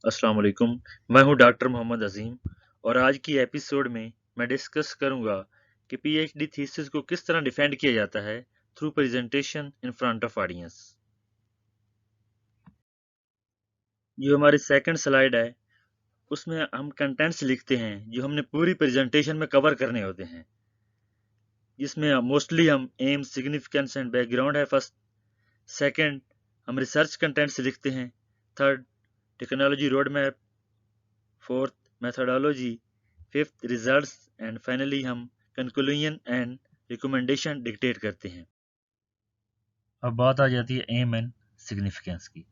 अस्सलाम वालेकुम। मैं हूं डॉक्टर मोहम्मद अजीम और आज की एपिसोड में मैं डिस्कस करूंगा कि पीएचडी थीसिस को किस तरह डिफेंड किया जाता है through presentation in front of audience. जो हमारी सेकंड स्लाइड है उसमें हम कंटेंट्स लिखते हैं जो हमने पूरी प्रेजेंटेशन में कवर करने होते हैं, जिसमें मोस्टली हम एम, सिग्निफिकेंस एंड बैकग्राउंड है फर्स्ट। सेकंड, हम रिसर्च कंटेंट्स लिखते हैं। Third, technology road map. Fourth, methodology. Fifth, results. And finally हम कंक्लूजन एंड रिकमेंडेशन डिक्टेट करते हैं। अब बात आ जाती है एम एंड सिग्निफिकेंस की।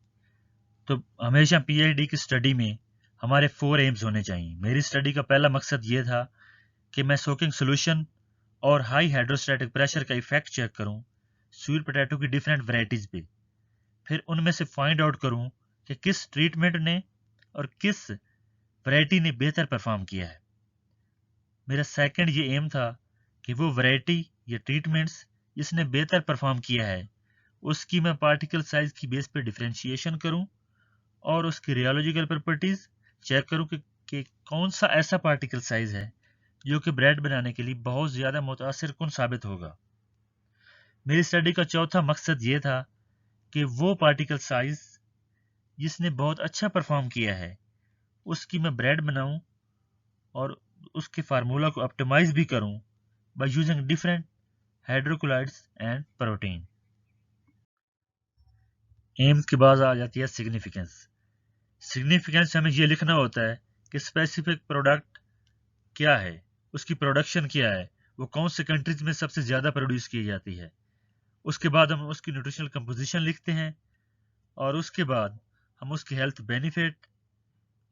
तो हमेशा पीएचडी की स्टडी में हमारे 4 एम्स होने चाहिए। मेरी स्टडी का पहला मकसद ये था कि मैं सोकिंग सोल्यूशन और हाई हाइड्रोस्टैटिक प्रेशर का इफेक्ट चेक करूं स्वीट पोटैटो की डिफरेंट वैरायटीज पे। फिर उनमें से फाइंड आउट करूं कि किस ट्रीटमेंट ने और किस वैरायटी ने बेहतर परफॉर्म किया है। मेरा सेकंड ये एम था कि वो वैरायटी या ट्रीटमेंट्स जिसने बेहतर परफॉर्म किया है उसकी मैं पार्टिकल साइज की बेस पे डिफरेंशिएशन करूं और उसकी रियोलॉजिकल प्रॉपर्टीज चेक करूं कि कौन सा ऐसा पार्टिकल साइज है जो कि ब्रेड बनाने के लिए बहुत ज़्यादा मुतासिर कुन साबित होगा। मेरी स्टडी का चौथा मकसद ये था कि वो पार्टिकल साइज जिसने बहुत अच्छा परफॉर्म किया है उसकी मैं ब्रेड बनाऊं और उसके फार्मूला को ऑप्टिमाइज भी करूं by using different hydrocolloids and protein. M के बाद आ जाती है सिग्निफिकेंस। सिग्निफिकेंस हमें ये लिखना होता है कि स्पेसिफिक प्रोडक्ट क्या है, उसकी प्रोडक्शन क्या है, वो कौन से कंट्रीज में सबसे ज़्यादा प्रोड्यूस की जाती है। उसके बाद हम उसकी न्यूट्रिशनल कंपोजिशन लिखते हैं और उसके बाद हम उसकी हेल्थ बेनिफिट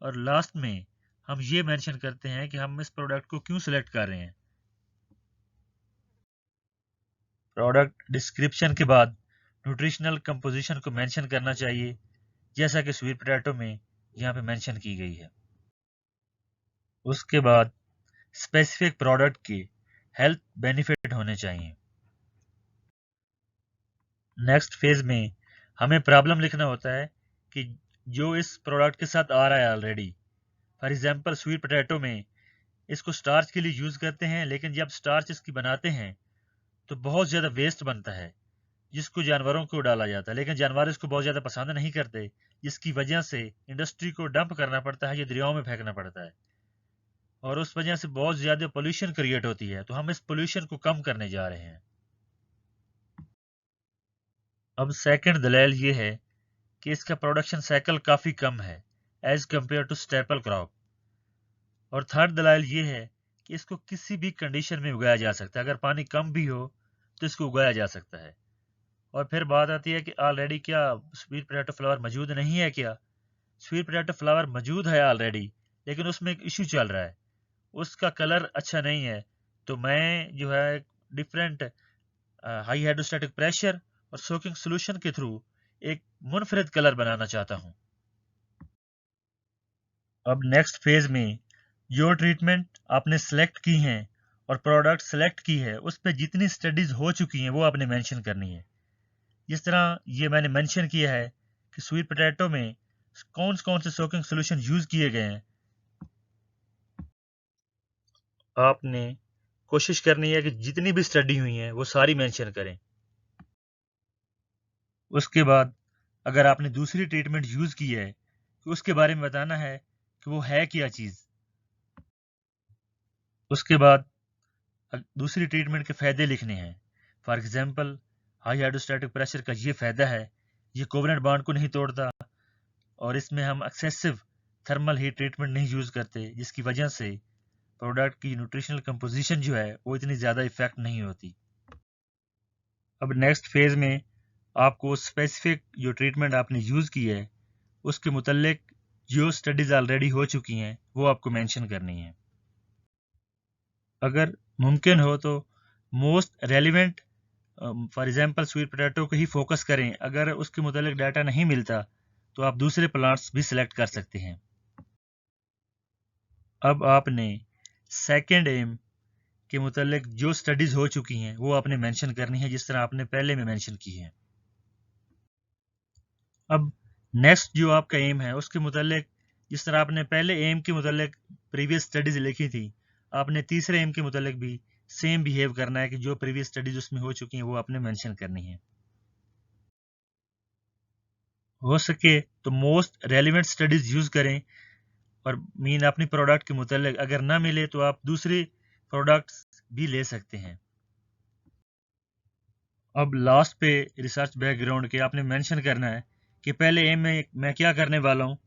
और लास्ट में हम ये मेंशन करते हैं कि हम इस प्रोडक्ट को क्यों सिलेक्ट कर रहे हैं। प्रोडक्ट डिस्क्रिप्शन के बाद न्यूट्रिशनल कंपोजिशन को मेंशन करना चाहिए, जैसा कि स्वीट पोटैटो में यहाँ पे मेंशन की गई है। उसके बाद स्पेसिफिक प्रोडक्ट के हेल्थ बेनिफिट होने चाहिए। नेक्स्ट फेज में हमें प्रॉब्लम लिखना होता है कि जो इस प्रोडक्ट के साथ आ रहा है already. For example sweet potato में इसको स्टार्च के लिए यूज़ करते हैं, लेकिन जब स्टार्च इसकी बनाते हैं तो बहुत ज़्यादा वेस्ट बनता है जिसको जानवरों को डाला जाता है, लेकिन जानवर इसको बहुत ज़्यादा पसंद नहीं करते, जिसकी वजह से इंडस्ट्री को डंप करना पड़ता है या दरियाओं में फेंकना पड़ता है और उस वजह से बहुत ज़्यादा पोल्यूशन क्रिएट होती है। तो हम इस पोल्यूशन को कम करने जा रहे हैं। अब सेकंड दलील ये है कि इसका प्रोडक्शन साइकिल काफ़ी कम है as compare to staple crop. और थर्ड दलाइल ये है कि इसको किसी भी कंडीशन में उगाया जा सकता है, अगर पानी कम भी हो तो इसको उगाया जा सकता है। और फिर बात आती है कि ऑलरेडी क्या स्वीट पोटैटो फ्लावर मौजूद नहीं है क्या। स्वीट पोटैटो फ्लावर मौजूद है ऑलरेडी, लेकिन उसमें एक इशू चल रहा है, उसका कलर अच्छा नहीं है। तो मैं जो है डिफरेंट हाई हाइड्रोस्टैटिक प्रेशर और सोकिंग सोल्यूशन के थ्रू एक मुनफरिद कलर बनाना चाहता हूँ। अब नेक्स्ट फेज में जो ट्रीटमेंट आपने सेलेक्ट की हैं और प्रोडक्ट सेलेक्ट की है उस पर जितनी स्टडीज हो चुकी हैं वो आपने मेंशन करनी है। जिस तरह ये मैंने मेंशन किया है कि स्वीट पोटैटो में कौन से सोकिंग सोल्यूशन यूज़ किए गए हैं, आपने कोशिश करनी है कि जितनी भी स्टडी हुई हैं वो सारी मेंशन करें। उसके बाद अगर आपने दूसरी ट्रीटमेंट यूज़ की है तो उसके बारे में बताना है कि वो है क्या चीज़। उसके बाद दूसरी ट्रीटमेंट के फ़ायदे लिखने हैं। For example high hydrostatic pressure का ये फ़ायदा है, ये कोवेलेंट बॉन्ड को नहीं तोड़ता और इसमें हम एक्सेसिव थर्मल हीट ट्रीटमेंट नहीं यूज़ करते, जिसकी वजह से प्रोडक्ट की न्यूट्रिशनल कंपोजिशन जो है वो इतनी ज़्यादा इफेक्ट नहीं होती। अब नेक्स्ट फेज में आपको स्पेसिफिक जो ट्रीटमेंट आपने यूज़ की है उसके मुतल्लिक जो स्टडीज़ ऑलरेडी हो चुकी हैं वो आपको मेंशन करनी है। अगर मुमकिन हो तो most relevant for example sweet potato को ही फोकस करें। अगर उसके मुतालिक डाटा नहीं मिलता तो आप दूसरे प्लांट्स भी सिलेक्ट कर सकते हैं। अब आपने सेकेंड एम के मुतालिक जो स्टडीज़ हो चुकी हैं वो आपने मेंशन करनी है, जिस तरह आपने पहले में मेंशन की है। अब नेक्स्ट जो आपका एम है उसके मुतालिक जिस तरह आपने पहले एम के मुतालिक प्रीवियस स्टडीज लिखी थी, आपने तीसरे एम के मुतालिक भी सेम बिहेव करना है कि जो प्रीवियस स्टडीज उसमें हो चुकी हैं वो आपने मेंशन करनी है। हो सके तो मोस्ट रेलिवेंट स्टडीज यूज करें, और मीन अपनी प्रोडक्ट के मुतालिक अगर ना मिले तो आप दूसरी प्रोडक्ट्स भी ले सकते हैं। अब लास्ट पे रिसर्च बैकग्राउंड के आपने मेंशन करना है कि पहले एम में मैं क्या करने वाला हूँ,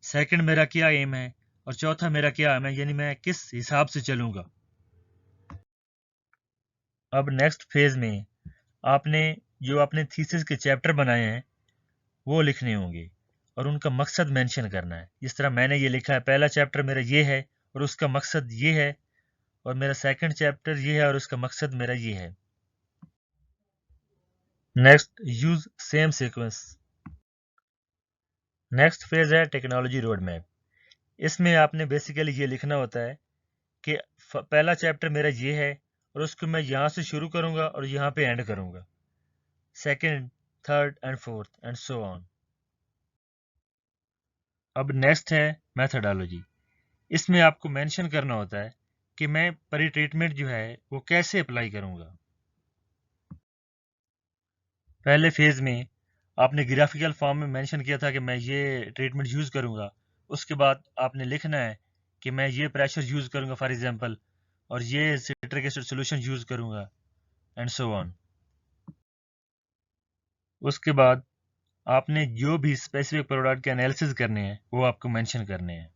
सेकंड मेरा क्या एम है, और चौथा मेरा क्या एम है, यानी मैं किस हिसाब से चलूंगा। अब नेक्स्ट फेज में आपने जो अपने थीसिस के चैप्टर बनाए हैं वो लिखने होंगे और उनका मकसद मेंशन करना है। जिस तरह मैंने ये लिखा है, पहला चैप्टर मेरा ये है और उसका मकसद ये है, और मेरा सेकंड चैप्टर ये है और उसका मकसद मेरा ये है। Next, use same sequence. Next phase है टेक्नोलॉजी रोड मैप। इसमें आपने बेसिकली ये लिखना होता है कि पहला चैप्टर मेरा ये है और उसको मैं यहाँ से शुरू करूँगा और यहाँ पे एंड करूँगा, second, third and fourth and so on. अब नेक्स्ट है मेथडोलॉजी। इसमें आपको मेंशन करना होता है कि मैं परी ट्रीटमेंट जो है वो कैसे अप्लाई करूँगा। पहले फेज में आपने ग्राफिकल फॉर्म में मेंशन किया था कि मैं ये ट्रीटमेंट यूज़ करूँगा। उसके बाद आपने लिखना है कि मैं ये प्रेशर यूज़ करूँगा फॉर एग्जांपल, और ये सिट्रिक एसिड सॉल्यूशन यूज़ करूँगा एंड सो ऑन। उसके बाद आपने जो भी स्पेसिफिक प्रोडक्ट के एनालिसिस करने हैं वो आपको मेंशन करने हैं।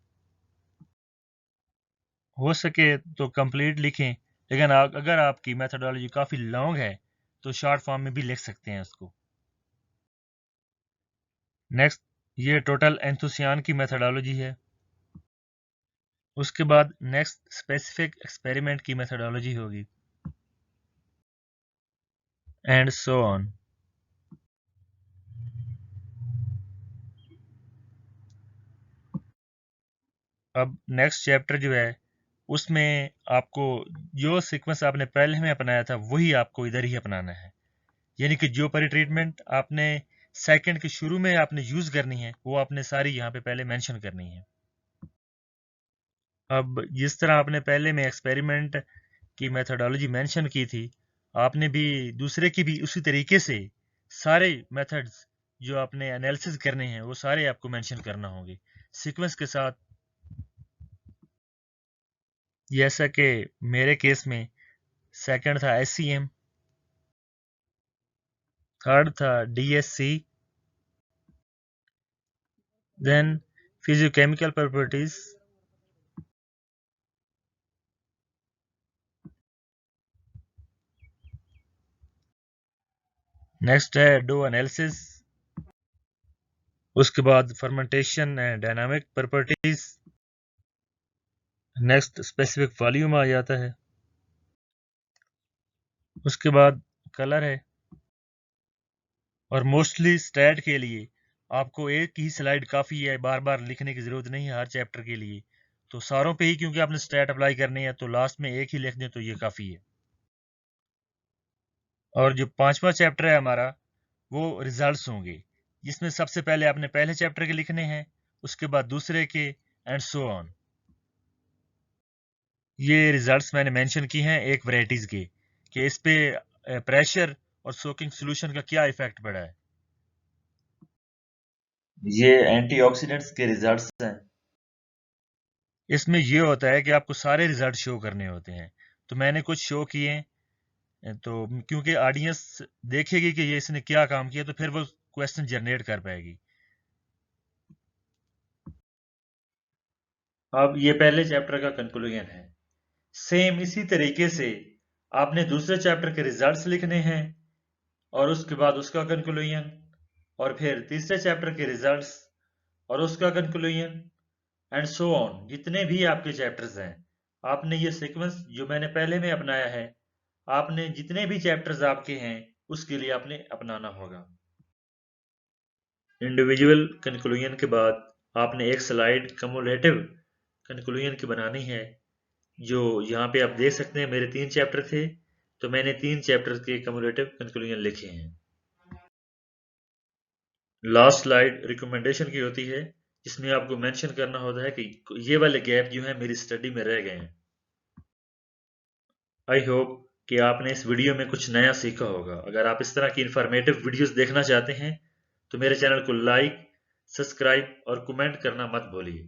हो सके तो कंप्लीट लिखें, लेकिन अगर आपकी मेथडोलॉजी काफ़ी लॉन्ग है तो शॉर्ट फॉर्म में भी लिख सकते हैं उसको। नेक्स्ट, ये टोटल एंथुसियान की मेथडोलॉजी है। उसके बाद नेक्स्ट स्पेसिफिक एक्सपेरिमेंट की मेथडोलॉजी होगी एंड सो ऑन। अब नेक्स्ट चैप्टर जो है उसमें आपको जो सीक्वेंस आपने पहले में अपनाया था वही आपको इधर ही अपनाना है, यानी कि जो परी ट्रीटमेंट आपने सेकंड के शुरू में आपने यूज करनी है वो आपने सारी यहाँ पे पहले मेंशन करनी है। अब जिस तरह आपने पहले में एक्सपेरिमेंट की मेथडोलॉजी मेंशन की थी, आपने भी दूसरे की भी उसी तरीके से सारे मेथड्स जो आपने एनालिसिस करने हैं वो सारे आपको मेंशन करना होंगे सीक्वेंस के साथ। जैसा कि मेरे केस में सेकंड था SCM, थर्ड था DSC, then physiochemical properties, next है डो एनालिसिस, उसके बाद fermentation and dynamic properties, next specific volume आ जाता है, उसके बाद कलर है, और मोस्टली स्टैट के लिए आपको एक ही स्लाइड काफ़ी है, बार बार लिखने की ज़रूरत नहीं है हर चैप्टर के लिए। तो सारों पे ही क्योंकि आपने स्टैट अप्लाई करनी है तो लास्ट में एक ही लिख दें तो ये काफ़ी है। और जो पांचवा चैप्टर है हमारा वो रिजल्ट्स होंगे, जिसमें सबसे पहले आपने पहले चैप्टर के लिखने हैं, उसके बाद दूसरे के एंड सो ऑन। ये रिजल्ट्स मैंने मेंशन की हैं एक वैरायटीज़ के कि इस पे प्रेशर और सोकिंग सॉल्यूशन का क्या इफेक्ट पड़ा है। ये एंटीऑक्सीडेंट्स के रिजल्ट्स हैं। इसमें ये होता है कि आपको सारे रिजल्ट शो करने होते हैं, तो मैंने कुछ शो किए, तो क्योंकि ऑडियंस देखेगी कि ये इसने क्या काम किया तो फिर वो क्वेश्चन जनरेट कर पाएगी। अब ये पहले चैप्टर का कंक्लूजन है। सेम इसी तरीके से आपने दूसरे चैप्टर के रिजल्ट्स लिखने हैं और उसके बाद उसका कंक्लूजन, और फिर तीसरे चैप्टर के रिजल्ट्स और उसका कंक्लूजन एंड सो ऑन। जितने भी आपके चैप्टर्स हैं आपने ये सीक्वेंस जो मैंने पहले में अपनाया है, आपने जितने भी चैप्टर्स आपके हैं उसके लिए आपने अपनाना होगा। इंडिविजुअल कंक्लूजन के बाद आपने एक स्लाइड कम्युलेटिव कंक्लूजन की बनानी है, जो यहाँ पे आप देख सकते हैं मेरे 3 चैप्टर थे तो मैंने 3 चैप्टर के कम्युलेटिव कंक्लूजन लिखे हैं। लास्ट स्लाइड रिकमेंडेशन की होती है, जिसमें आपको मेंशन करना होता है कि ये वाले गैप जो है मेरी स्टडी में रह गए हैं। आई होप कि आपने इस वीडियो में कुछ नया सीखा होगा। अगर आप इस तरह की इंफॉर्मेटिव वीडियोस देखना चाहते हैं तो मेरे चैनल को लाइक, सब्सक्राइब और कमेंट करना मत भूलिए।